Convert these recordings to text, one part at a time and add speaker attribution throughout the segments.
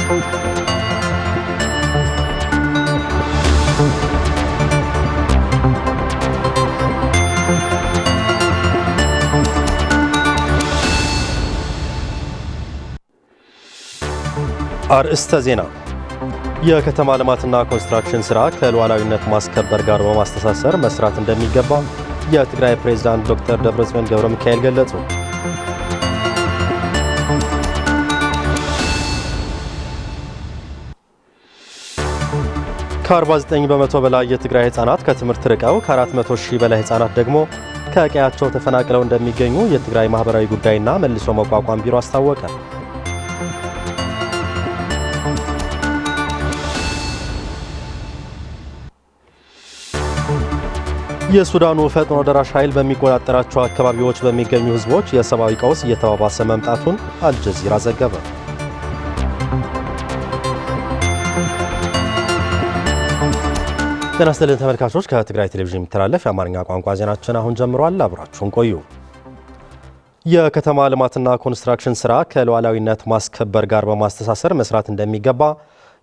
Speaker 1: አርእስተ ዜና የከተማ ልማትና ኮንስትራክሽን ስራ ከሉዓላዊነት ማስከበር ጋር በማስተሳሰር መስራት እንደሚገባ የትግራይ ፕሬዝዳንት ዶክተር ደብረጽዮን ገብረሚካኤል ገለጹ። ከ49 በመቶ በላይ የትግራይ ህፃናት ከትምህርት ርቀው ከ400 ሺህ በላይ ህፃናት ደግሞ ከቀያቸው ተፈናቅለው እንደሚገኙ የትግራይ ማህበራዊ ጉዳይና መልሶ መቋቋም ቢሮ አስታወቀ። የሱዳኑ ፈጥኖ ደራሽ ኃይል በሚቆጣጠራቸው አካባቢዎች በሚገኙ ህዝቦች የሰብአዊ ቀውስ እየተባባሰ መምጣቱን አልጀዚራ ዘገበ። ጤና ይስጥልን ተመልካቾች፣ ከትግራይ ቴሌቪዥን የሚተላለፍ የአማርኛ ቋንቋ ዜናችን አሁን ጀምሯል። አብራችሁን ቆዩ። የከተማ ልማትና ኮንስትራክሽን ስራ ከሉዓላዊነት ማስከበር ጋር በማስተሳሰር መስራት እንደሚገባ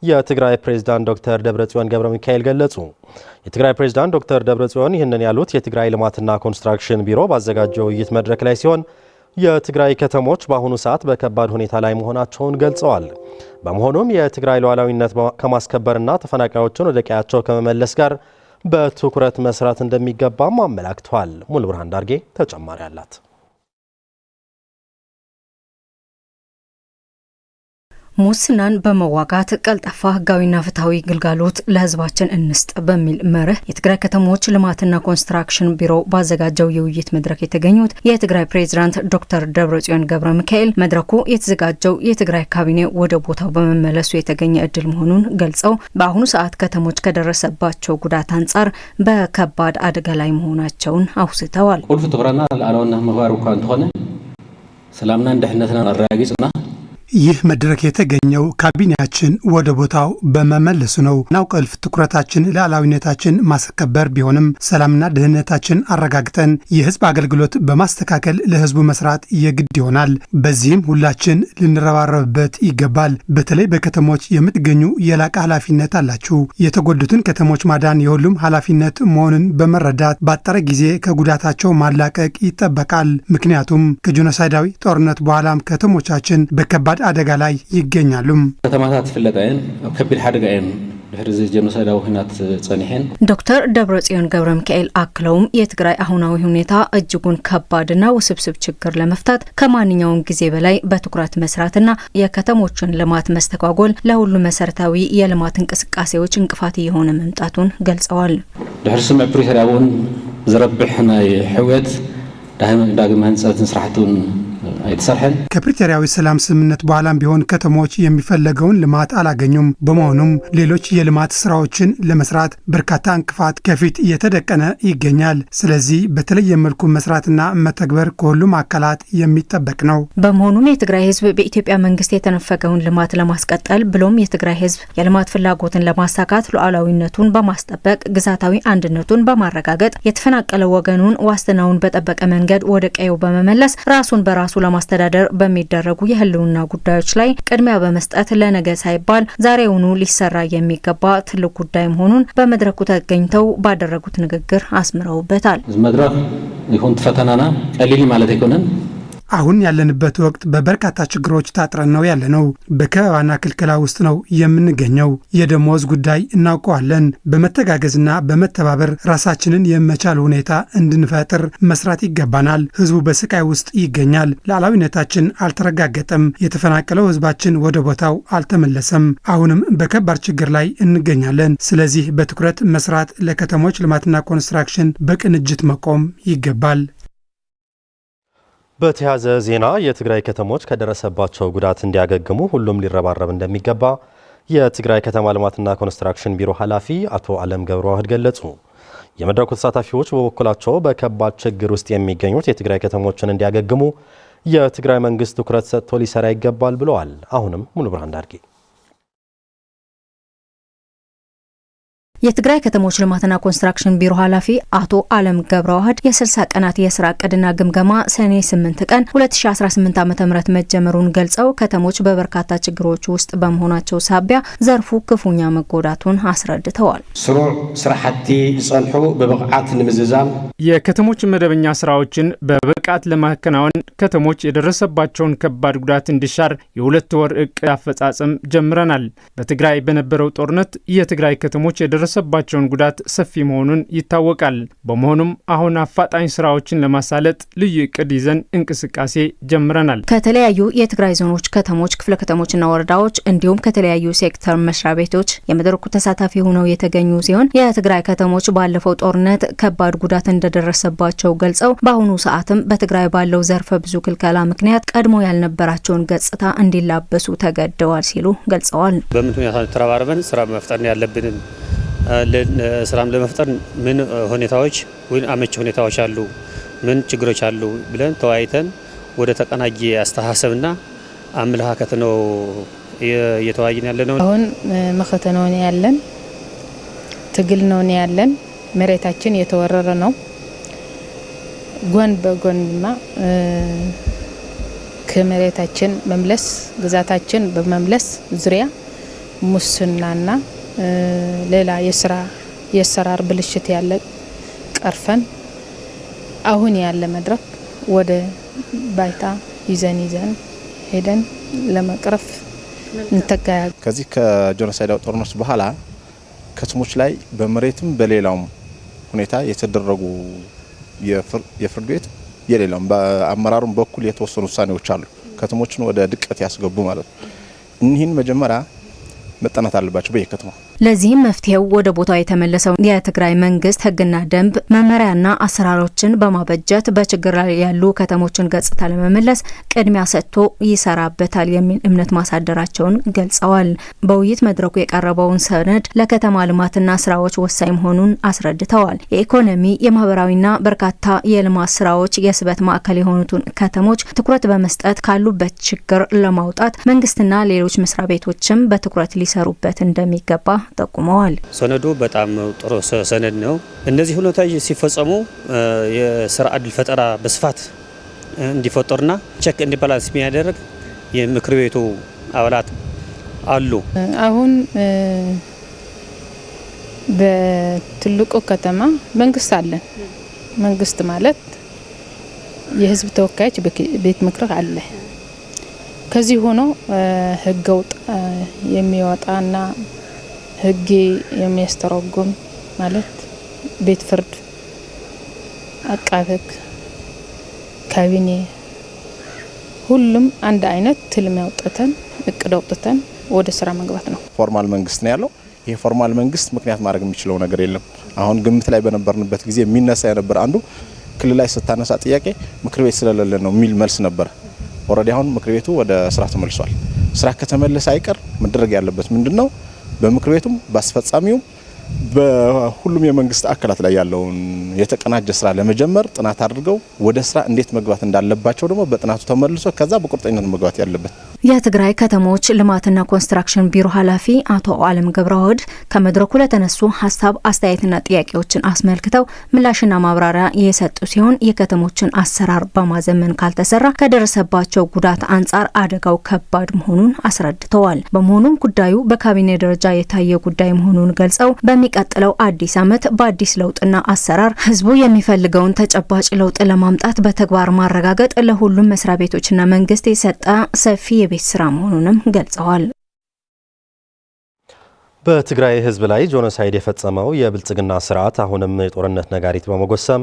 Speaker 1: የትግራይ ፕሬዝዳንት ዶክተር ደብረጽዮን ገብረሚካኤል ገለጹ። የትግራይ ፕሬዝዳንት ዶክተር ደብረጽዮን ይህንን ያሉት የትግራይ ልማትና ኮንስትራክሽን ቢሮ ባዘጋጀው ውይይት መድረክ ላይ ሲሆን የትግራይ ከተሞች በአሁኑ ሰዓት በከባድ ሁኔታ ላይ መሆናቸውን ገልጸዋል። በመሆኑም የትግራይ ሉዓላዊነት ከማስከበርና ተፈናቃዮችን ወደ ቀያቸው ከመመለስ ጋር በትኩረት መስራት እንደሚገባም አመላክተዋል። ሙሉ ብርሃን ዳርጌ ተጨማሪ አላት።
Speaker 2: ሙስናን በመዋጋት ቀልጣፋ ህጋዊና ፍትሃዊ ግልጋሎት ለህዝባችን እንስጥ በሚል መርህ የትግራይ ከተሞች ልማትና ኮንስትራክሽን ቢሮ ባዘጋጀው የውይይት መድረክ የተገኙት የትግራይ ፕሬዝዳንት ዶክተር ደብረጽዮን ገብረሚካኤል መድረኩ የተዘጋጀው የትግራይ ካቢኔ ወደ ቦታው በመመለሱ የተገኘ እድል መሆኑን ገልጸው በአሁኑ ሰዓት ከተሞች ከደረሰባቸው ጉዳት አንጻር በከባድ አደጋ ላይ መሆናቸውን አውስተዋል።
Speaker 3: ቁልፍ ትኩረትና ለዓለምና መግባር እንኳን እንደሆነ ሰላምና ደህንነትና አረጋግጥና
Speaker 4: ይህ መድረክ የተገኘው ካቢኔያችን ወደ ቦታው በመመለሱ ነው። ናው ቁልፍ ትኩረታችን ሉዓላዊነታችን ማስከበር ቢሆንም ሰላምና ደህንነታችን አረጋግጠን የህዝብ አገልግሎት በማስተካከል ለህዝቡ መስራት የግድ ይሆናል። በዚህም ሁላችን ልንረባረብበት ይገባል። በተለይ በከተሞች የምትገኙ የላቀ ኃላፊነት አላችሁ። የተጎዱትን ከተሞች ማዳን የሁሉም ኃላፊነት መሆኑን በመረዳት ባጠረ ጊዜ ከጉዳታቸው ማላቀቅ ይጠበቃል። ምክንያቱም ከጄኖሳይዳዊ ጦርነት በኋላም ከተሞቻችን በከባድ አደጋ ላይ ይገኛሉ።
Speaker 3: ከተማታት ፍለጣየን ከቢድ ሐደጋየን ድህርዚ ጄኖሳይዳዊ ሁናት ጸኒሄን
Speaker 2: ዶክተር ደብረጽዮን ገብረሚካኤል አክለውም የትግራይ አሁናዊ ሁኔታ እጅጉን ከባድና ውስብስብ ችግር ለመፍታት ከማንኛውም ጊዜ በላይ በትኩረት መስራትና የከተሞችን ልማት መስተጓጎል ለሁሉ መሰረታዊ የልማት እንቅስቃሴዎች እንቅፋት እየሆነ መምጣቱን ገልጸዋል።
Speaker 3: ድህር ስምዕ ፕሪቶሪያውን ዝረብሕ ናይ ሕውየት ዳግም ህንፀትን ስራሕቱን አይተሰርሐን
Speaker 4: ከፕሪቶሪያዊ ሰላም ስምምነት በኋላም ቢሆን ከተሞች የሚፈለገውን ልማት አላገኙም። በመሆኑም ሌሎች የልማት ስራዎችን ለመስራት በርካታ እንቅፋት ከፊት እየተደቀነ ይገኛል። ስለዚህ በተለየ መልኩ መስራትና መተግበር ከሁሉም አካላት የሚጠበቅ ነው።
Speaker 2: በመሆኑም የትግራይ ህዝብ በኢትዮጵያ መንግስት የተነፈገውን ልማት ለማስቀጠል ብሎም የትግራይ ህዝብ የልማት ፍላጎትን ለማሳካት ሉዓላዊነቱን በማስጠበቅ ግዛታዊ አንድነቱን በማረጋገጥ የተፈናቀለ ወገኑን ዋስትናውን በጠበቀ መንገድ ወደ ቀየው በመመለስ ራሱን በራሱ ለማስተዳደር በሚደረጉ የህልውና ጉዳዮች ላይ ቅድሚያ በመስጠት ለነገ ሳይባል ዛሬውኑ ሊሰራ የሚገባ ትልቅ ጉዳይ መሆኑን በመድረኩ ተገኝተው ባደረጉት ንግግር አስምረውበታል።
Speaker 3: መድረክ ይሁን ፈተናና ቀሊል ማለት አይኮነን።
Speaker 4: አሁን ያለንበት ወቅት በበርካታ ችግሮች ታጥረን ነው ያለነው። በከበባና ክልከላ ውስጥ ነው የምንገኘው። የደሞዝ ጉዳይ እናውቀዋለን። በመተጋገዝና በመተባበር ራሳችንን የመቻል ሁኔታ እንድንፈጥር መስራት ይገባናል። ህዝቡ በስቃይ ውስጥ ይገኛል። ሉዓላዊነታችን አልተረጋገጠም። የተፈናቀለው ህዝባችን ወደ ቦታው አልተመለሰም። አሁንም በከባድ ችግር ላይ እንገኛለን። ስለዚህ በትኩረት መስራት፣ ለከተሞች ልማትና ኮንስትራክሽን በቅንጅት መቆም ይገባል።
Speaker 1: በተያዘ ዜና የትግራይ ከተሞች ከደረሰባቸው ጉዳት እንዲያገግሙ ሁሉም ሊረባረብ እንደሚገባ የትግራይ ከተማ ልማትና ኮንስትራክሽን ቢሮ ኃላፊ አቶ አለም ገብረዋህድ ገለጹ። የመድረኩ ተሳታፊዎች በበኩላቸው በከባድ ችግር ውስጥ የሚገኙት የትግራይ ከተሞችን እንዲያገግሙ የትግራይ መንግስት ትኩረት ሰጥቶ ሊሰራ ይገባል ብለዋል። አሁንም ሙሉ ብርሃን ዳርጌ
Speaker 2: የትግራይ ከተሞች ልማትና ኮንስትራክሽን ቢሮ ኃላፊ አቶ አለም ገብረዋህድ የ60 ቀናት የስራ ዕቅድና ግምገማ ሰኔ 8 ቀን 2018 ዓ.ም መጀመሩን ገልጸው ከተሞች በበርካታ ችግሮች ውስጥ በመሆናቸው ሳቢያ ዘርፉ ክፉኛ መጎዳቱን አስረድተዋል።
Speaker 5: ስራሕቲ ጸንሑ በብቃት ንምዝዛም
Speaker 6: የከተሞች መደበኛ ስራዎችን በብቃት ለማከናወን ከተሞች የደረሰባቸውን ከባድ ጉዳት እንዲሻር የ2 ወር ዕቅድ አፈጻጸም ጀምረናል። በትግራይ በነበረው ጦርነት የትግራይ ከተሞች የደረሰባቸውን ጉዳት ሰፊ መሆኑን ይታወቃል። በመሆኑም አሁን አፋጣኝ ስራዎችን ለማሳለጥ ልዩ ዕቅድ ይዘን እንቅስቃሴ ጀምረናል። ከተለያዩ የትግራይ ዞኖች፣ ከተሞች፣ ክፍለ ከተሞችና ወረዳዎች እንዲሁም ከተለያዩ ሴክተር መስሪያ ቤቶች የመድረኩ ተሳታፊ ሆነው የተገኙ ሲሆን የትግራይ ከተሞች ባለፈው ጦርነት ከባድ ጉዳት እንደደረሰባቸው ገልጸው በአሁኑ ሰዓትም በትግራይ ባለው ዘርፈ ብዙ ክልከላ ምክንያት ቀድሞ ያልነበራቸውን ገጽታ እንዲላበሱ ተገደዋል ሲሉ ገልጸዋል።
Speaker 7: በምን ሁኔታ ተረባርበን ስራ መፍጠር ያለብን ለስራም ለመፍጠር ምን ሁኔታዎች ወይ አመቺ ሁኔታዎች አሉ፣ ምን ችግሮች አሉ ብለን ተወያይተን ወደ ተቀናጀ አስተሳሰብና አመለካከት ነው እየተወያየን ያለነው።
Speaker 8: አሁን መከተነው ያለን ትግል ነው ያለን። መሬታችን የተወረረ ነው። ጎን በጎንማ ከመሬታችን መምለስ ግዛታችን በመምለስ ዙሪያ ሙስናና ሌላ የሰራር ብልሽት ያለ ቀርፈን አሁን ያለ መድረክ ወደ ባይታ ይዘን ሄደን ለመቅረፍ እንተጋያ።
Speaker 9: ከዚህ ከጄኖሳይዳዊ ጦርነት በኋላ ከተሞች ላይ በመሬትም በሌላውም ሁኔታ የተደረጉ የፍርድ ቤት የሌላውም በአመራሩም በኩል የተወሰኑ ውሳኔዎች አሉ፣ ከተሞችን ወደ ድቀት ያስገቡ ማለት ነው። እኒህን መጀመሪያ መጠናት አለባቸው በየከተማው።
Speaker 2: ለዚህም መፍትሄው ወደ ቦታው የተመለሰው የትግራይ መንግስት ህግና ደንብ መመሪያና አሰራሮችን በማበጀት በችግር ላይ ያሉ ከተሞችን ገጽታ ለመመለስ ቅድሚያ ሰጥቶ ይሰራበታል የሚል እምነት ማሳደራቸውን ገልጸዋል። በውይይት መድረኩ የቀረበውን ሰነድ ለከተማ ልማትና ስራዎች ወሳኝ መሆኑን አስረድተዋል። የኢኮኖሚ የማህበራዊና በርካታ የልማት ስራዎች የስበት ማዕከል የሆኑትን ከተሞች ትኩረት በመስጠት ካሉበት ችግር ለማውጣት መንግስትና ሌሎች መስሪያ ቤቶችም በትኩረት ሊሰሩበት እንደሚገባ ጠቁመዋል።
Speaker 7: ሰነዱ በጣም ጥሩ ሰነድ ነው። እነዚህ ሁኔታዎች ሲፈጸሙ የስራ ዕድል ፈጠራ በስፋት እንዲፈጠርና ቼክ ኤንድ ባላንስ የሚያደርግ የምክር ቤቱ አባላት አሉ። አሁን
Speaker 8: በትልቁ ከተማ መንግስት አለን። መንግስት ማለት የህዝብ ተወካዮች ቤት ምክር አለ። ከዚህ ሆኖ ህግ ወጥ የሚወጣና ህግ የሚያስተረጉም ማለት ቤት ፍርድ፣ አቃቤ ሕግ፣ ካቢኔ ሁሉም አንድ አይነት ትልም ያውጥተን እቅድ አውጥተን ወደ ስራ መግባት ነው።
Speaker 9: ፎርማል መንግስት ነው ያለው። ይሄ ፎርማል መንግስት ምክንያት ማድረግ የሚችለው ነገር የለም። አሁን ግምት ላይ በነበርንበት ጊዜ የሚነሳ የነበር አንዱ ክልል ላይ ስታነሳ ጥያቄ ምክር ቤት ስለሌለ ነው የሚል መልስ ነበር። ኦሬዲ አሁን ምክር ቤቱ ወደ ስራ ተመልሷል። ስራ ከተመለሰ አይቀር መደረግ ያለበት ምንድነው? በምክር ቤቱም በአስፈጻሚውም በሁሉም የመንግስት አካላት ላይ ያለውን የተቀናጀ ስራ ለመጀመር ጥናት አድርገው ወደ ስራ እንዴት መግባት እንዳለባቸው ደግሞ በጥናቱ ተመልሶ ከዛ በቁርጠኝነት መግባት ያለበት።
Speaker 2: የትግራይ ከተሞች ልማትና ኮንስትራክሽን ቢሮ ኃላፊ አቶ አለም ገብረዋህድ ከመድረኩ ለተነሱ ሀሳብ አስተያየትና ጥያቄዎችን አስመልክተው ምላሽና ማብራሪያ የሰጡ ሲሆን የከተሞችን አሰራር በማዘመን ካልተሰራ ከደረሰባቸው ጉዳት አንጻር አደጋው ከባድ መሆኑን አስረድተዋል። በመሆኑም ጉዳዩ በካቢኔ ደረጃ የታየ ጉዳይ መሆኑን ገልጸው በሚቀጥለው አዲስ ዓመት በአዲስ ለውጥና አሰራር ህዝቡ የሚፈልገውን ተጨባጭ ለውጥ ለማምጣት በተግባር ማረጋገጥ ለሁሉም መስሪያ ቤቶችና መንግስት የሰጠ ሰፊ የቤት ስራ መሆኑንም ገልጸዋል።
Speaker 1: በትግራይ ህዝብ ላይ ጄኖሳይድ የፈጸመው የብልጽግና ስርዓት አሁንም የጦርነት ነጋሪት በመጎሰም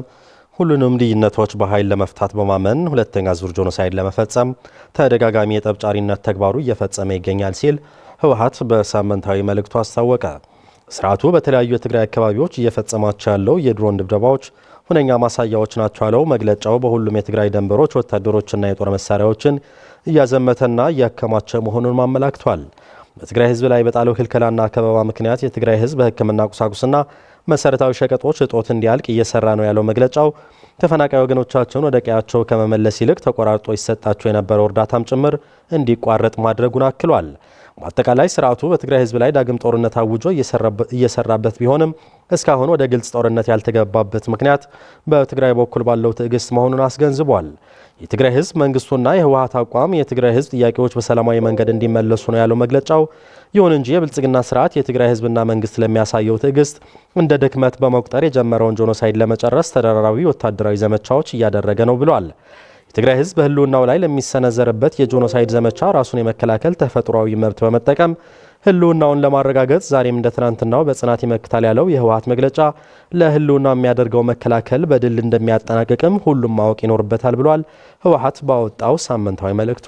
Speaker 1: ሁሉንም ልዩነቶች በኃይል ለመፍታት በማመን ሁለተኛ ዙር ጄኖሳይድ ለመፈጸም ተደጋጋሚ የጠብጫሪነት ተግባሩ እየፈጸመ ይገኛል ሲል ህወሓት በሳምንታዊ መልእክቱ አስታወቀ። ስርዓቱ በተለያዩ የትግራይ አካባቢዎች እየፈጸማቸው ያለው የድሮን ድብደባዎች ሁነኛ ማሳያዎች ናቸው ያለው መግለጫው በሁሉም የትግራይ ድንበሮች ወታደሮችና የጦር መሳሪያዎችን እያዘመተና እያከማቸ መሆኑን አመላክቷል። በትግራይ ህዝብ ላይ በጣለው ክልከላና ከበባ ምክንያት የትግራይ ህዝብ በሕክምና ቁሳቁስና መሰረታዊ ሸቀጦች እጦት እንዲያልቅ እየሰራ ነው ያለው መግለጫው ተፈናቃይ ወገኖቻቸውን ወደ ቀያቸው ከመመለስ ይልቅ ተቆራርጦ ይሰጣቸው የነበረው እርዳታም ጭምር እንዲቋረጥ ማድረጉን አክሏል። በአጠቃላይ ስርዓቱ በትግራይ ህዝብ ላይ ዳግም ጦርነት አውጆ እየሰራበት ቢሆንም እስካሁን ወደ ግልጽ ጦርነት ያልተገባበት ምክንያት በትግራይ በኩል ባለው ትዕግስት መሆኑን አስገንዝቧል። የትግራይ ህዝብ መንግስቱና የህወሓት አቋም የትግራይ ህዝብ ጥያቄዎች በሰላማዊ መንገድ እንዲመለሱ ነው ያለው መግለጫው። ይሁን እንጂ የብልጽግና ስርዓት የትግራይ ህዝብና መንግስት ለሚያሳየው ትዕግስት እንደ ድክመት በመቁጠር የጀመረውን ጄኖሳይድ ለመጨረስ ተደራራቢ ወታደራዊ ዘመቻዎች እያደረገ ነው ብሏል። የትግራይ ህዝብ በህልውናው ላይ ለሚሰነዘርበት የጄኖሳይድ ዘመቻ ራሱን የመከላከል ተፈጥሯዊ መብት በመጠቀም ህልውናውን ለማረጋገጥ ዛሬም እንደ ትናንትናው በጽናት ይመክታል ያለው የህወሓት መግለጫ ለህልውናው የሚያደርገው መከላከል በድል እንደሚያጠናቅቅም ሁሉም ማወቅ ይኖርበታል ብሏል። ህወሓት ባወጣው ሳምንታዊ መልእክቱ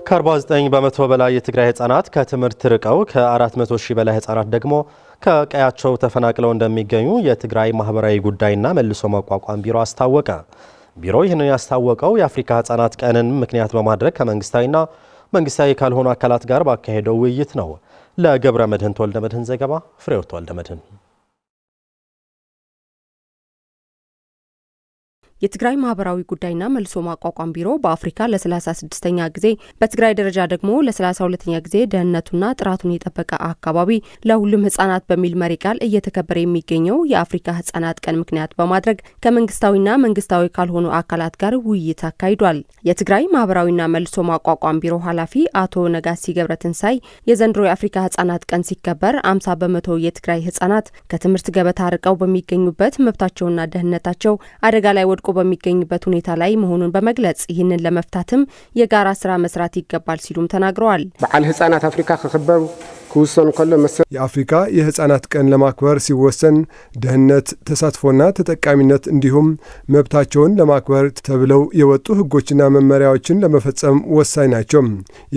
Speaker 1: ከ49 በመቶ በላይ የትግራይ ህጻናት ከትምህርት ርቀው ከ400 ሺህ በላይ ህጻናት ደግሞ ከቀያቸው ተፈናቅለው እንደሚገኙ የትግራይ ማህበራዊ ጉዳይና መልሶ ማቋቋም ቢሮ አስታወቀ። ቢሮው ይህንን ያስታወቀው የአፍሪካ ህጻናት ቀንን ምክንያት በማድረግ ከመንግስታዊና መንግስታዊ ካልሆኑ አካላት ጋር ባካሄደው ውይይት ነው። ለገብረ መድህን ተወልደ መድህን ዘገባ ፍሬው ተወልደ መድህን።
Speaker 10: የትግራይ ማህበራዊ ጉዳይና መልሶ ማቋቋም ቢሮ በአፍሪካ ለ36ኛ ጊዜ በትግራይ ደረጃ ደግሞ ለ32ኛ ጊዜ ደህንነቱና ጥራቱን የጠበቀ አካባቢ ለሁሉም ህጻናት በሚል መሪ ቃል እየተከበረ የሚገኘው የአፍሪካ ህጻናት ቀን ምክንያት በማድረግ ከመንግስታዊና መንግስታዊ ካልሆኑ አካላት ጋር ውይይት አካሂዷል። የትግራይ ማህበራዊና መልሶ ማቋቋም ቢሮ ኃላፊ አቶ ነጋሲ ገብረትንሳይ የዘንድሮ የአፍሪካ ህጻናት ቀን ሲከበር 50 በመቶ የትግራይ ህጻናት ከትምህርት ገበታ ርቀው በሚገኙበት መብታቸውና ደህንነታቸው አደጋ ላይ ወድቆ በሚገኙበት ሁኔታ ላይ መሆኑን በመግለጽ ይህንን ለመፍታትም የጋራ ስራ መስራት ይገባል ሲሉም ተናግረዋል።
Speaker 11: በዓል ህጻናት አፍሪካ ከከበሩ ከውሰኑ ከለ መሰል
Speaker 12: የአፍሪካ የህጻናት ቀን ለማክበር ሲወሰን ደህንነት፣ ተሳትፎና ተጠቃሚነት እንዲሁም መብታቸውን ለማክበር ተብለው የወጡ ህጎችና መመሪያዎችን ለመፈጸም ወሳኝ ናቸው።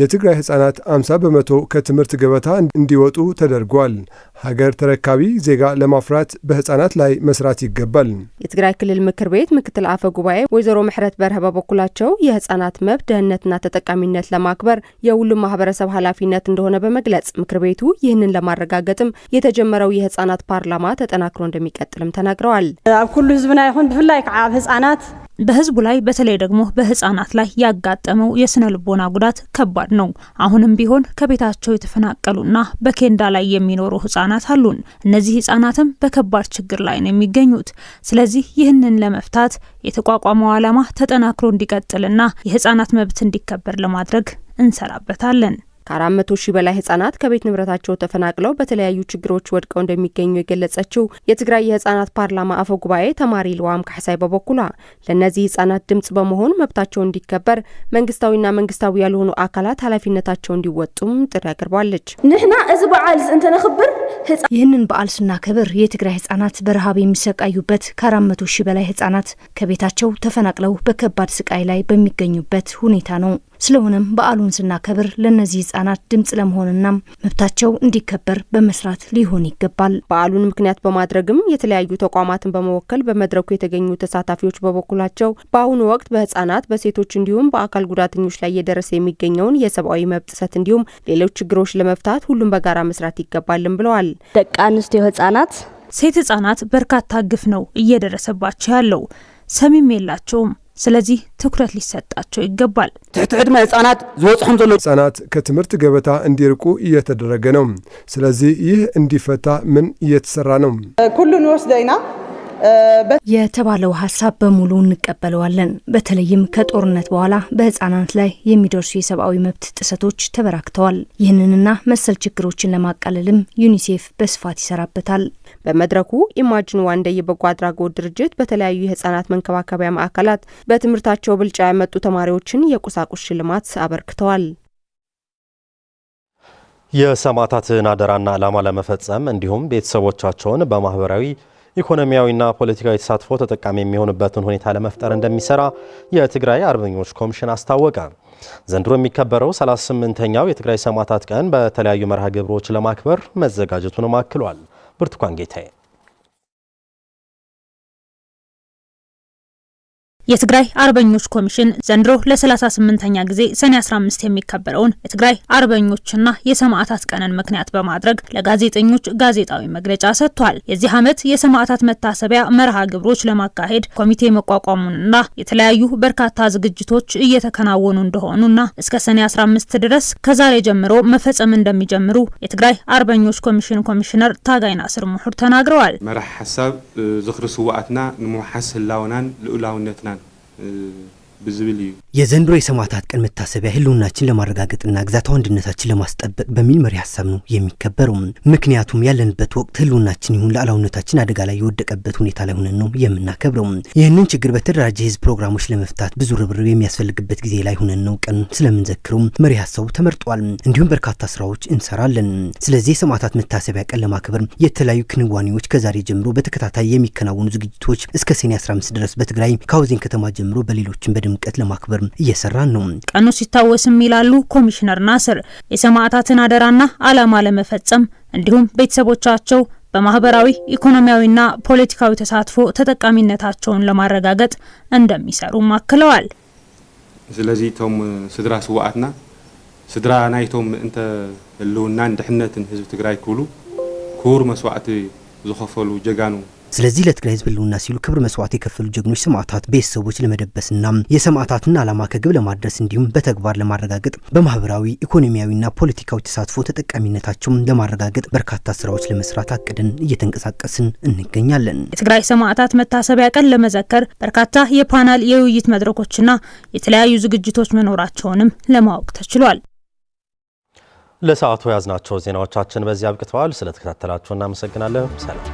Speaker 12: የትግራይ ህጻናት 50 በመቶ ከትምህርት ገበታ እንዲወጡ ተደርጓል። ሀገር ተረካቢ ዜጋ ለማፍራት በህጻናት ላይ መስራት ይገባል።
Speaker 10: የትግራይ ክልል ምክር ቤት ምክትል አፈ ጉባኤ ወይዘሮ ምሕረት በርሀ በበኩላቸው የህጻናት መብት ደህንነትና ተጠቃሚነት ለማክበር የሁሉም ማህበረሰብ ኃላፊነት እንደሆነ በመግለጽ ምክር ቤቱ ይህንን ለማረጋገጥም የተጀመረው የህጻናት ፓርላማ ተጠናክሮ እንደሚቀጥልም ተናግረዋል።
Speaker 13: ኣብ ኩሉ ህዝብና ይሁን ብፍላይ ከዓ ኣብ ህጻናት
Speaker 14: በህዝቡ ላይ በተለይ ደግሞ በህፃናት ላይ ያጋጠመው የስነ ልቦና ጉዳት ከባድ ነው። አሁንም ቢሆን ከቤታቸው የተፈናቀሉና በኬንዳ ላይ የሚኖሩ ህፃናት አሉን። እነዚህ ህፃናትም በከባድ ችግር ላይ ነው የሚገኙት። ስለዚህ ይህንን ለመፍታት የተቋቋመው ዓላማ ተጠናክሮ እንዲቀጥልና የህፃናት መብት እንዲከበር ለማድረግ እንሰራበታለን።
Speaker 10: ከ400 ሺህ በላይ ህጻናት ከቤት ንብረታቸው ተፈናቅለው በተለያዩ ችግሮች ወድቀው እንደሚገኙ የገለጸችው የትግራይ የህጻናት ፓርላማ አፈ ጉባኤ ተማሪ ልዋም ካሕሳይ በበኩሏ ለነዚህ ህጻናት ድምጽ በመሆን መብታቸው እንዲከበር መንግስታዊና መንግስታዊ ያልሆኑ አካላት ኃላፊነታቸው እንዲወጡም ጥሪ አቅርባለች።
Speaker 13: ንሕና እዚ በዓል እንተነኽብር
Speaker 2: ይህንን በዓል ስናከብር የትግራይ ህጻናት በረሃብ የሚሰቃዩበት ከ400 ሺህ በላይ ህጻናት ከቤታቸው ተፈናቅለው በከባድ ስቃይ ላይ በሚገኙበት ሁኔታ ነው። ስለሆነም በዓሉን ስናከብር ለነዚህ ህጻናት ድምጽ ለመሆንና መብታቸው እንዲከበር በመስራት ሊሆን ይገባል።
Speaker 10: በዓሉን ምክንያት በማድረግም የተለያዩ ተቋማትን በመወከል በመድረኩ የተገኙ ተሳታፊዎች በበኩላቸው በአሁኑ ወቅት በህጻናት፣ በሴቶች እንዲሁም በአካል ጉዳተኞች ላይ እየደረሰ የሚገኘውን የሰብአዊ መብት ጥሰት እንዲሁም ሌሎች ችግሮች ለመፍታት ሁሉም በጋራ መስራት ይገባልም ብለዋል።
Speaker 13: ደቂ አንስትዮ ህጻናት፣
Speaker 14: ሴት ህጻናት በርካታ ግፍ ነው እየደረሰባቸው ያለው። ሰሚም የላቸውም። ስለዚህ ትኩረት ሊሰጣቸው ይገባል።
Speaker 11: ትሕቲ ዕድመ ህጻናት ዝወጽሑም ዘሎ
Speaker 12: ህጻናት ከትምህርት ገበታ እንዲርቁ እየተደረገ ነው። ስለዚህ ይህ እንዲፈታ ምን እየተሰራ ነው?
Speaker 13: ኩሉን ወስደይና
Speaker 2: የተባለው ሀሳብ በሙሉ እንቀበለዋለን። በተለይም ከጦርነት በኋላ በህፃናት ላይ የሚደርሱ የሰብአዊ መብት ጥሰቶች ተበራክተዋል። ይህንንና መሰል ችግሮችን ለማቃለልም ዩኒሴፍ በስፋት ይሰራበታል።
Speaker 10: በመድረኩ ኢማጂን ዋን ዴይ የበጎ አድራጎት ድርጅት በተለያዩ የህፃናት መንከባከቢያ ማዕከላት በትምህርታቸው ብልጫ ያመጡ ተማሪዎችን የቁሳቁስ ሽልማት አበርክተዋል።
Speaker 1: የሰማዕታትን አደራና ዓላማ ለመፈጸም እንዲሁም ቤተሰቦቻቸውን በማህበራዊ ኢኮኖሚያዊና ፖለቲካዊ ተሳትፎ ተጠቃሚ የሚሆንበትን ሁኔታ ለመፍጠር እንደሚሰራ የትግራይ አርበኞች ኮሚሽን አስታወቀ። ዘንድሮ የሚከበረው 38ኛው የትግራይ ሰማዕታት ቀን በተለያዩ መርሃ ግብሮች ለማክበር መዘጋጀቱንም አክሏል። ብርቱካን ጌታዬ
Speaker 14: የትግራይ አርበኞች ኮሚሽን ዘንድሮ ለ38ኛ ጊዜ ሰኔ 15 የሚከበረውን የትግራይ አርበኞችና የሰማዕታት ቀንን ምክንያት በማድረግ ለጋዜጠኞች ጋዜጣዊ መግለጫ ሰጥቷል። የዚህ ዓመት የሰማዕታት መታሰቢያ መርሃ ግብሮች ለማካሄድ ኮሚቴ መቋቋሙንና የተለያዩ በርካታ ዝግጅቶች እየተከናወኑ እንደሆኑና እስከ ሰኔ 15 ድረስ ከዛሬ ጀምሮ መፈጸም እንደሚጀምሩ የትግራይ አርበኞች ኮሚሽን ኮሚሽነር ታጋይ ናስር ሙሑር ተናግረዋል።
Speaker 15: መርህ ሐሳብ ዝኽሪ ስዋዕትና ንመሐስ ህላውናን ልኡላውነትና ብዝብል እዩ
Speaker 16: የዘንድሮ የሰማዕታት ቀን መታሰቢያ ህልውናችን ለማረጋገጥና ግዛታዊ አንድነታችን ለማስጠበቅ በሚል መሪ ሐሳብ ነው የሚከበረው። ምክንያቱም ያለንበት ወቅት ህልውናችን ይሁን ለዓላውነታችን አደጋ ላይ የወደቀበት ሁኔታ ላይ ሆነን ነው የምናከብረው። ይህንን ችግር በተደራጀ ህዝብ ፕሮግራሞች ለመፍታት ብዙ ርብርብ የሚያስፈልግበት ጊዜ ላይ ሆነን ነው ቀን ስለምንዘክረው መሪ ሐሳቡ ተመርጧል። እንዲሁም በርካታ ስራዎች እንሰራለን። ስለዚህ የሰማዕታት መታሰቢያ ቀን ለማክበር የተለያዩ ክንዋኔዎች ከዛሬ ጀምሮ በተከታታይ የሚከናወኑ ዝግጅቶች እስከ ሰኔ 15 ድረስ በትግራይ ከሐውዜን ከተማ ጀምሮ በሌሎችም በድምቀት ለማክበር እየሰራን ነው።
Speaker 14: ቀኑ ሲታወስም ይላሉ ኮሚሽነር ናስር የሰማዕታትን አደራና ዓላማ ለመፈጸም እንዲሁም ቤተሰቦቻቸው በማህበራዊ ኢኮኖሚያዊና ፖለቲካዊ ተሳትፎ ተጠቃሚነታቸውን ለማረጋገጥ እንደሚሰሩ አክለዋል።
Speaker 15: ስለዚህ ቶም ስድራ ስዋዕትና ስድራ ናይቶም እንተ ህልውናን ድሕነትን ህዝብ ትግራይ ኩሉ ክቡር መስዋዕቲ ዝኸፈሉ ጀጋኑ
Speaker 16: ስለዚህ ለትግራይ ህዝብ ህልውና ሲሉ ክብር መስዋዕት የከፈሉ ጀግኖች ሰማዕታት ቤተሰቦች ለመደበስና የሰማዕታትን ዓላማ ከግብ ለማድረስ እንዲሁም በተግባር ለማረጋገጥ በማህበራዊ ኢኮኖሚያዊና ፖለቲካዊ ተሳትፎ ተጠቃሚነታቸውን ለማረጋገጥ በርካታ ስራዎች ለመስራት አቅደን እየተንቀሳቀስን እንገኛለን።
Speaker 14: የትግራይ ሰማዕታት መታሰቢያ ቀን ለመዘከር በርካታ የፓናል የውይይት መድረኮችና የተለያዩ ዝግጅቶች መኖራቸውንም ለማወቅ ተችሏል።
Speaker 1: ለሰዓቱ ያዝናቸው ዜናዎቻችን በዚህ አብቅተዋል። ስለተከታተላችሁ እናመሰግናለን። ሰላም